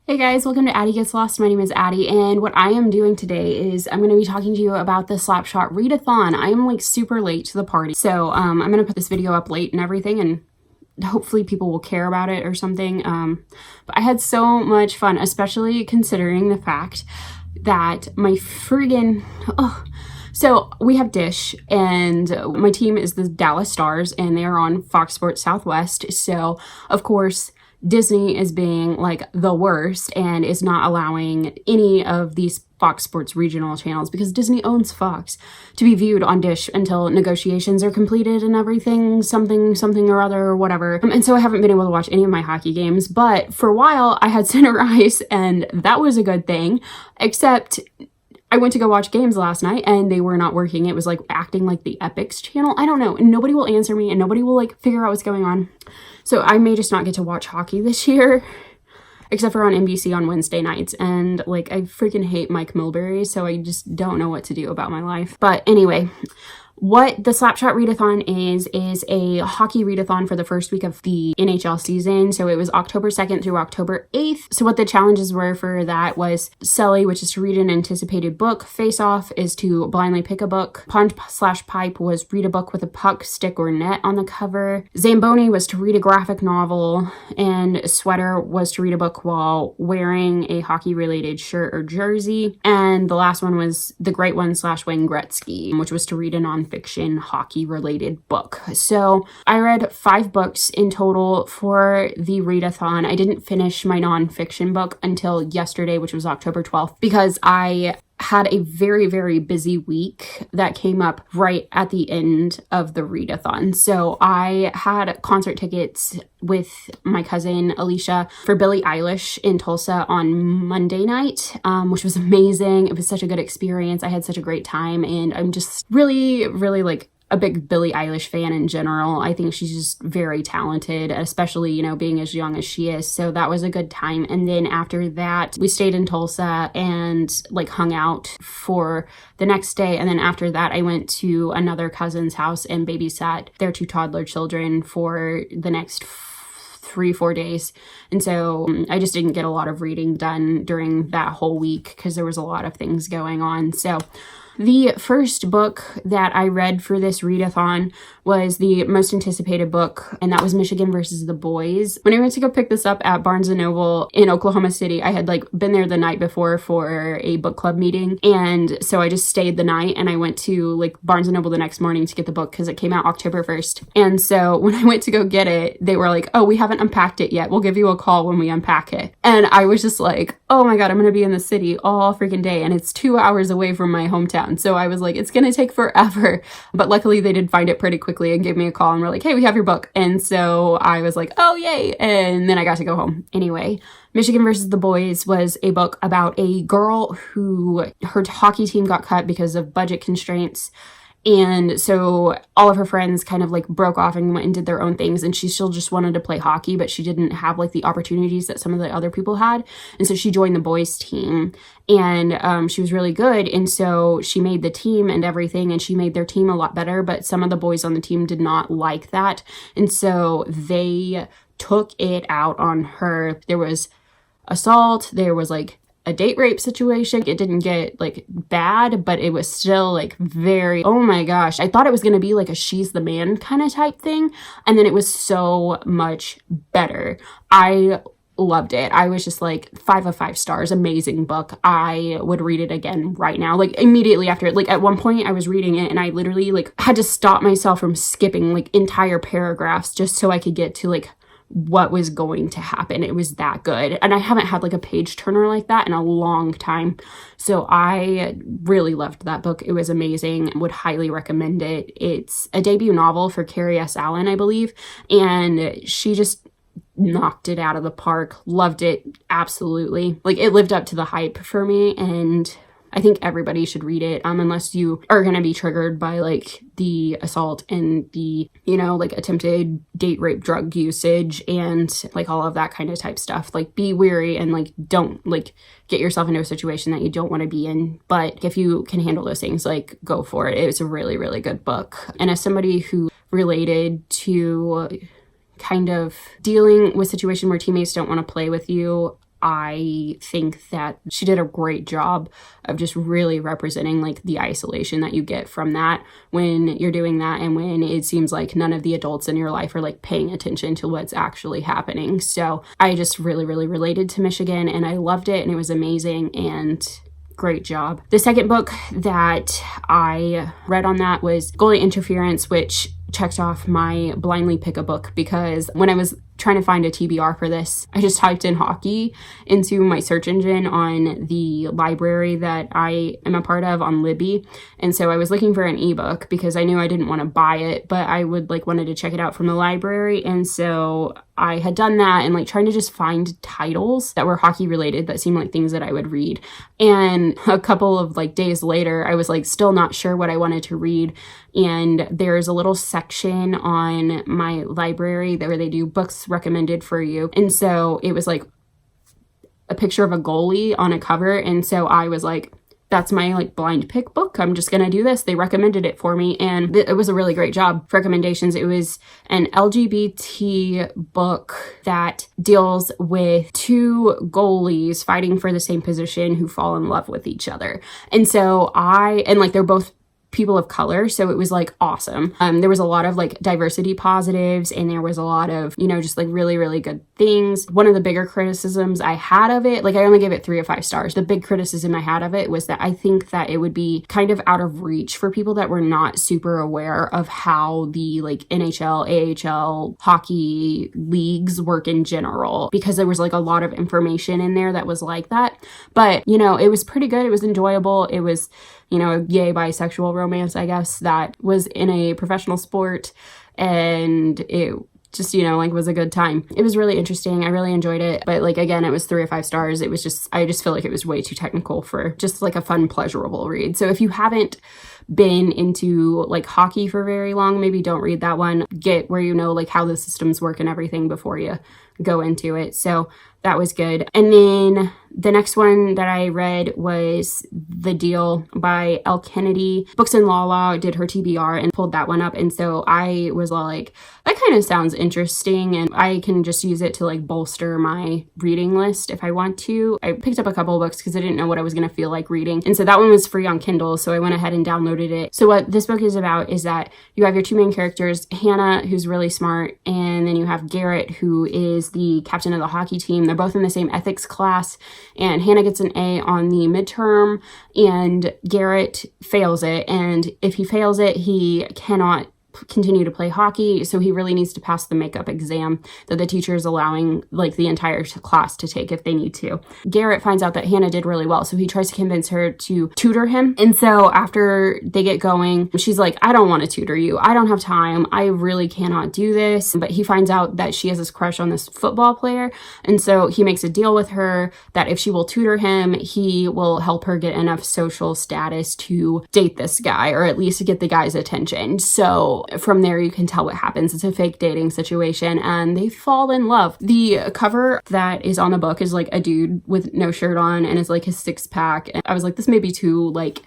Hey guys, welcome to Addie Gets Lost. My name is Addie, and what I am doing today is I'm going to be talking to you about the Slapshot Readathon. I am like super late to the party, so I'm going to put this video up late and everything, and hopefully people will care about it or something. But I had so much fun, especially considering the fact that my friggin' So we have Dish, and my team is the Dallas Stars, and they are on Fox Sports Southwest. So of course Disney is being like the worst and is not allowing any of these Fox Sports regional channels, because Disney owns Fox, to be viewed on Dish until negotiations are completed and everything, something or other or whatever. And so I haven't been able to watch any of my hockey games, but for a while I had center ice and that was a good thing, except I went to go watch games last night and they were not working. It was like acting like the Epics channel. I don't know. And nobody will answer me and nobody will like figure out what's going on. So I may just not get to watch hockey this year, except for on NBC on Wednesday nights. And like, I freaking hate Mike Milbury, so I just don't know what to do about my life. But anyway, what the Slapshot Readathon is a hockey readathon for the first week of the NHL season. So it was October 2nd through October 8th. So what the challenges were for that was Selly, which is to read an anticipated book. Face Off is to blindly pick a book. Punch/Pipe was read a book with a puck, stick, or net on the cover. Zamboni was to read a graphic novel. And Sweater was to read a book while wearing a hockey-related shirt or jersey. And the last one was The Great One / Wayne Gretzky, which was to read a nonfiction hockey-related book. So I read 5 books in total for the readathon. I didn't finish my nonfiction book until yesterday, which was October 12th, because I had a very, very busy week that came up right at the end of the readathon. So I had concert tickets with my cousin Alicia for Billie Eilish in Tulsa on Monday night, which was amazing. It was such a good experience. I had such a great time, and I'm just really, really like a big Billie Eilish fan in general. I think she's just very talented, especially, you know, being as young as she is. So that was a good time. And then after that, we stayed in Tulsa and like hung out for the next day. And then after that, I went to another cousin's house and babysat their 2 toddler children for the next 3-4 days. And so I just didn't get a lot of reading done during that whole week because there was a lot of things going on. So the first book that I read for this readathon was the most anticipated book, and that was Michigan versus the Boys. When I went to go pick this up at Barnes & Noble in Oklahoma City, I had like been there the night before for a book club meeting, and so I just stayed the night and I went to like Barnes & Noble the next morning to get the book because it came out October 1st. And so when I went to go get it, they were like, "Oh, we haven't unpacked it yet. We'll give you a call when we unpack it." And I was just like, oh my God, I'm gonna be in the city all freaking day, and it's 2 hours away from my hometown. So I was like, it's gonna take forever. But luckily they did find it pretty quickly and gave me a call and were like, "Hey, we have your book." And so I was like, oh yay. And then I got to go home. Anyway, Michigan versus the Boys was a book about a girl who her hockey team got cut because of budget constraints. And so all of her friends kind of like broke off and went and did their own things. And she still just wanted to play hockey, but she didn't have like the opportunities that some of the other people had. And so she joined the boys team, and she was really good. And so she made the team and everything, and she made their team a lot better. But some of the boys on the team did not like that. And so they took it out on her. There was assault. There was like a date rape situation. It didn't get like bad, but it was still like very, oh my gosh. I thought it was going to be like a she's the man kind of type thing. And then it was so much better. I loved it. I was just like 5 of 5 stars. Amazing book. I would read it again right now. Like immediately after it. Like at one point I was reading it and I literally like had to stop myself from skipping like entire paragraphs just so I could get to like what was going to happen. It was that good. And I haven't had like a page turner like that in a long time. So I really loved that book. It was amazing. Would highly recommend it. It's a debut novel for Carrie S. Allen, I believe. And she just knocked it out of the park. Loved it. Absolutely. Like it lived up to the hype for me. And I think everybody should read it, unless you are going to be triggered by like the assault and the, you know, like attempted date rape, drug usage, and like all of that kind of type stuff. Like be wary and like don't like get yourself into a situation that you don't want to be in. But if you can handle those things, like go for it. It was a really, really good book. And as somebody who related to kind of dealing with a situation where teammates don't want to play with you, I think that she did a great job of just really representing like the isolation that you get from that when you're doing that, and when it seems like none of the adults in your life are like paying attention to what's actually happening. So I just really related to Michigan, and I loved it, and it was amazing, and great job. The second book that I read on that was Goalie Interference, which checked off my blindly pick a book, because when I was trying to find a TBR for this, I just typed in hockey into my search engine on the library that I am a part of on Libby. And so I was looking for an ebook because I knew I didn't want to buy it, but I would like wanted to check it out from the library. And so I had done that and like trying to just find titles that were hockey related that seemed like things that I would read. And a couple of like days later, I was like still not sure what I wanted to read. And there's a little section on my library where they do books recommended for you. And so it was like a picture of a goalie on a cover. And so I was like, that's my like blind pick book. I'm just going to do this. They recommended it for me, and it was a really great job for recommendations. It was an LGBT book that deals with two goalies fighting for the same position who fall in love with each other. And so like they're both people of color, so it was like awesome. There was a lot of like diversity positives, and there was a lot of, you know, just like really good things. One of the bigger criticisms I had of it, like I only gave it 3 of 5 stars. The big criticism I had of it was that I think that it would be kind of out of reach for people that were not super aware of how the like NHL, AHL hockey leagues work in general, because there was like a lot of information in there that was like that. But, you know, it was pretty good. It was enjoyable. It was, you know, a gay bisexual romance, I guess, that was in a professional sport, and it just, you know, like was a good time. It was really interesting. I really enjoyed it. But like, again, it was 3 of 5 stars. It was just, I just feel like it was way too technical for just like a fun, pleasurable read. So if you haven't been into like hockey for very long, maybe don't read that one. Get where you know like how the systems work and everything before you go into it. So that was good. And then the next one that I read was The Deal by Elle Kennedy. Books and Lala did her TBR and pulled that one up. And so I was like, that kind of sounds interesting, and I can just use it to like bolster my reading list if I want to. I picked up a couple of books because I didn't know what I was going to feel like reading. And so that one was free on Kindle, so I went ahead and downloaded it. So what this book is about is that you have your two main characters, Hannah, who's really smart, and then you have Garrett, who is the captain of the hockey team. They're both in the same ethics class, and Hannah gets an A on the midterm, and Garrett fails it. And if he fails it, he cannot continue to play hockey, so he really needs to pass the makeup exam that the teacher is allowing like the entire class to take if they need to. Garrett finds out that Hannah did really well, so he tries to convince her to tutor him. And so after they get going, she's like, I don't want to tutor you. I don't have time. I really cannot do this. But he finds out that she has this crush on this football player, and so he makes a deal with her that if she will tutor him, he will help her get enough social status to date this guy, or at least to get the guy's attention. So from there, you can tell what happens. It's a fake dating situation, and they fall in love. The cover that is on the book is like a dude with no shirt on, and it's like his 6-pack. And I was like, this may be too like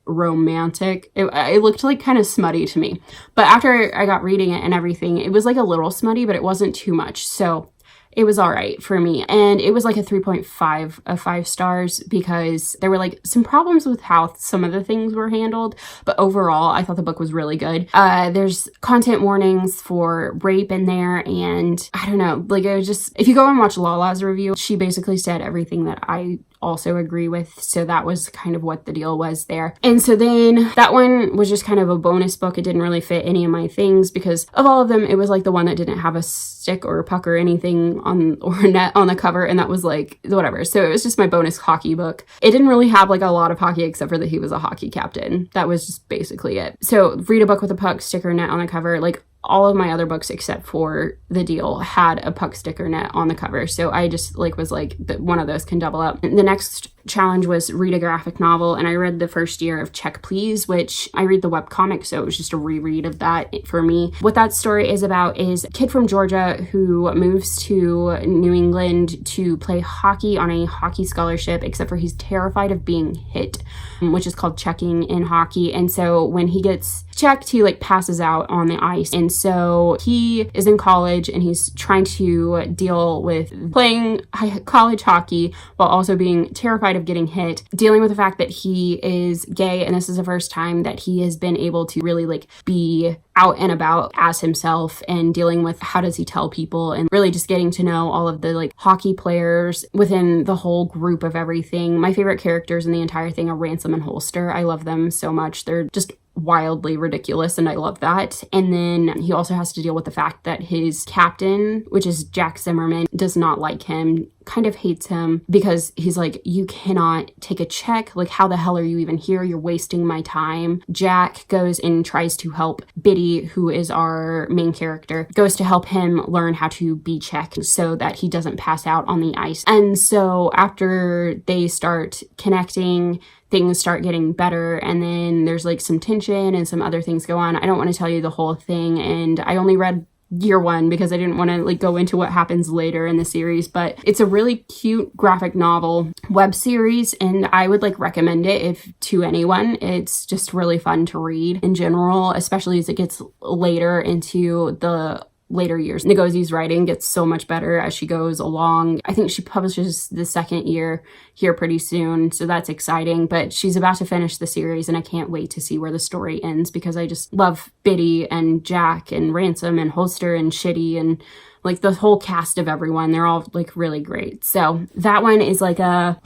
romantic. It looked like kind of smutty to me. But after I got reading it and everything, it was like a little smutty, but it wasn't too much. So it was all right for me. And it was like a 3.5 of 5 stars because there were like some problems with how some of the things were handled. But overall, I thought the book was really good. There's content warnings for rape in there. And I don't know, like it was just, if you go and watch Lala's review, she basically said everything that I also agree with. So that was kind of what the deal was there. And so then that one was just kind of a bonus book. It didn't really fit any of my things because of all of them. It was like the one that didn't have a stick or a puck or anything on or net on the cover. And that was like whatever. So it was just my bonus hockey book. It didn't really have like a lot of hockey except for that he was a hockey captain. That was just basically it. So read a book with a puck, sticker, net on the cover. Like all of my other books except for The Deal had a puck sticker net on the cover. So I just like was like one of those can double up. The next challenge was read a graphic novel, and I read the first year of Check Please, which I read the webcomic, so it was just a reread of that for me. What that story is about is a kid from Georgia who moves to New England to play hockey on a hockey scholarship, except for he's terrified of being hit, which is called checking in hockey. And so when he gets checked, he like passes out on the ice. And so he is in college and he's trying to deal with playing college hockey while also being terrified of getting hit, dealing with the fact that he is gay, and this is the first time that he has been able to really like be out and about as himself, and dealing with how does he tell people, and really just getting to know all of the like hockey players within the whole group of everything. My favorite characters in the entire thing are Ransom and Holster. I love them so much. They're just wildly ridiculous, and I love that. And then he also has to deal with the fact that his captain, which is Jack Zimmerman, does not like him, kind of hates him, because he's like, you cannot take a check, like how the hell are you even here, you're wasting my time. Jack goes and tries to help Biddy, who is our main character, goes to help him learn how to be checked so that he doesn't pass out on the ice. And so after they start connecting, things start getting better, and then there's like some tension and some other things go on. I don't want to tell you the whole thing, and I only read year one because I didn't want to like go into what happens later in the series, but it's a really cute graphic novel web series, and I would like recommend it to anyone. It's just really fun to read in general, especially as it gets later into the later years. Ngozie's writing gets so much better as she goes along. I think she publishes the second year here pretty soon, so that's exciting, but she's about to finish the series, and I can't wait to see where the story ends, because I just love Biddy and Jack and Ransom and Holster and Shitty and like the whole cast of everyone. They're all like really great. So that one is like a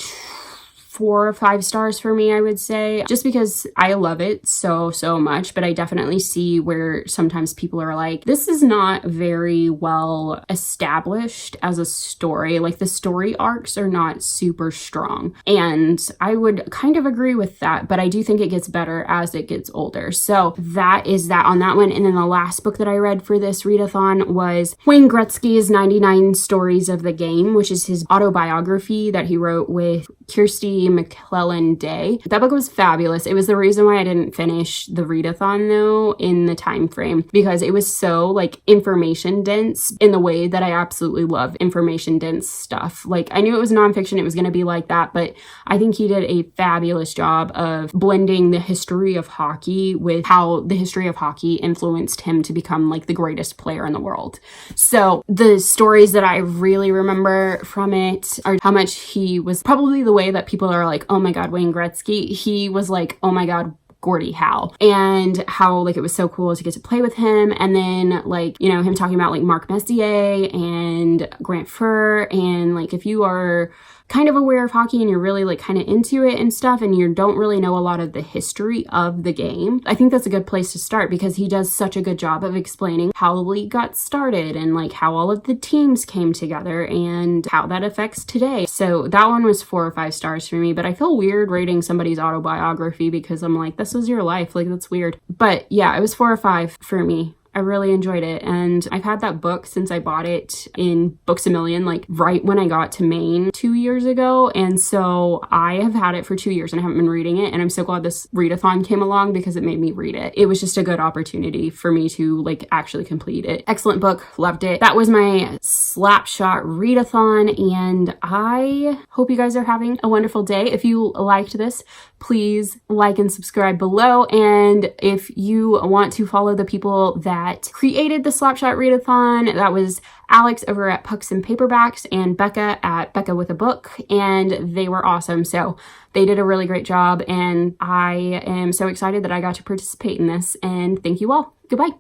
4 or 5 stars for me, I would say, just because I love it so much. But I definitely see where sometimes people are like, this is not very well established as a story. Like the story arcs are not super strong. And I would kind of agree with that, but I do think it gets better as it gets older. So that is that on that one. And then the last book that I read for this readathon was Wayne Gretzky's 99 Stories of the Game, which is his autobiography that he wrote with Kirsty McClellan Day. That book was fabulous. It was the reason why I didn't finish the readathon though in the time frame, because it was so like information dense in the way that I absolutely love information dense stuff. Like I knew it was nonfiction, it was going to be like that, but I think he did a fabulous job of blending the history of hockey with how the history of hockey influenced him to become like the greatest player in the world. So the stories that I really remember from it are how much he was probably the way that people are like, oh my God, Wayne Gretzky. He was like, oh my God, Gordie Howe, and how like it was so cool to get to play with him. And then like, you know, him talking about like Marc Messier and Grant Furr, and like if you are kind of aware of hockey and you're really like kind of into it and stuff, and you don't really know a lot of the history of the game, I think that's a good place to start, because he does such a good job of explaining how the league got started and like how all of the teams came together and how that affects today. So that one was 4 or 5 stars for me, but I feel weird rating somebody's autobiography because I'm like, this was your life, like that's weird. But yeah, it was 4 or 5 for me. I really enjoyed it, and I've had that book since I bought it in Books A Million, like right when I got to Maine 2 years ago, and so I have had it for 2 years and I haven't been reading it, and I'm so glad this readathon came along because it made me read it. It was just a good opportunity for me to like actually complete it. Excellent book, loved it. That was my Slapshot Readathon, and I hope you guys are having a wonderful day. If you liked this, please like and subscribe below, and if you want to follow the people that created the Slapshot Readathon, that was Alex over at Pucks and Paperbacks and Becca at Becca with a Book, and they were awesome. So they did a really great job, and I am so excited that I got to participate in this, and thank you all. Goodbye.